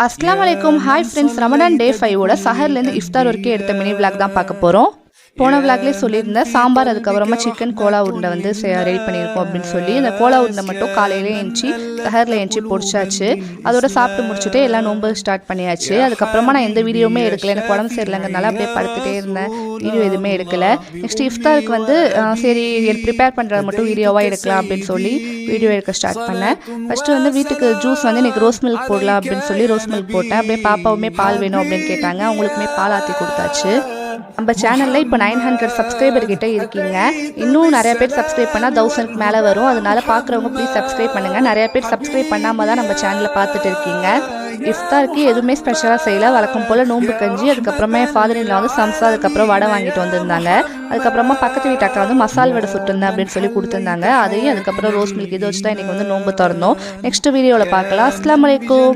அஸ்ஸலாமு அலைக்கும். Hi friends, Ramadan டே 5ஓட சஹர்லேருந்து இஃப்தார் வரைக்கும் எடுத்த மினி விளாக் தான் பார்க்க போகிறோம். போன விளாக்லேயே சொல்லியிருந்தேன் சாம்பார், அதுக்கப்புறமா சிக்கன் கோலா உருண்டை வந்து ரெடி பண்ணியிருக்கோம் அப்படின்னு சொல்லி. இந்த கோலா உருண்டை மட்டும் காலையிலே எழுந்துச்சி சஹரில் எழுந்துச்சி பொடிச்சாச்சு. அதோட சாப்பிட்டு முடிச்சுட்டு எல்லாம் நோன்பு ஸ்டார்ட் பண்ணியாச்சு. அதுக்கப்புறமா நான் எந்த வீடியோவுமே எடுக்கலை, எனக்கு உடம்பு சரியில்லைங்கிறதுனால அப்படியே படுத்துகிட்டே இருந்தேன், வீடியோ எதுவுமே எடுக்கலை. நெக்ஸ்ட் இஃப்தாருக்கு வந்து சரி ப்ரிப்பேர் பண்ணுறது மட்டும் வீடியோவாக எடுக்கலாம் அப்படின்னு சொல்லி வீடியோ எடுக்க ஸ்டார்ட் பண்ணேன். ஃபஸ்ட்டு வந்து வீட்டுக்கு ஜூஸ் வந்து இன்றைக்கி ரோஸ் மில்க் போடலாம் அப்படின்னு சொல்லி ரோஸ் மில்க் போட்டேன். அப்படியே பாப்பாவுமே பால் வேணும் அப்படின்னு கேட்டாங்க, அவங்களுக்குமே பால் ஆற்றி கொடுத்தாச்சு. நம்ம சேனலில் இப்போ 900 சப்ஸ்கிரைபர் கிட்டே இருக்கீங்க. இன்னும் நிறைய பேர் சப்ஸ்கிரைப் பண்ணால் 1000க்கு மேலே வரும். அதனால பார்க்குறவங்க ப்ளீஸ் சப்ஸ்கிரைப் பண்ணுங்கள். நிறைய பேர் சப்ஸ்கிரைப் பண்ணாமல் தான் நம்ம சேனலில் பார்த்துட்டு இருக்கீங்க. இஃப்தாருக்கு எதுவுமே ஸ்பெஷலாக செய்யலை, வழக்கம் போல் நோன்பு கஞ்சி, அதுக்கப்புறமா என் ஃபாதர்-இன்-லா வந்து சம்சா, அதுக்கப்புறம் வடை வாங்கிட்டு வந்திருந்தாங்க. அதுக்கப்புறமா பக்கத்து வீட்டு அக்கா வந்து மசால் வடை சுட்டுருந்தேன் அப்படின்னு சொல்லி கொடுத்துருந்தாங்க. அதையும் அதுக்கப்புறம் ரோஸ் மில்க் இதை வச்சு தான் இன்றைக்கி வந்து நோன்பு திறந்தோம். நெக்ஸ்ட் வீடியோவில் பார்க்கலாம். அஸ்ஸலாமு அலைக்கும்.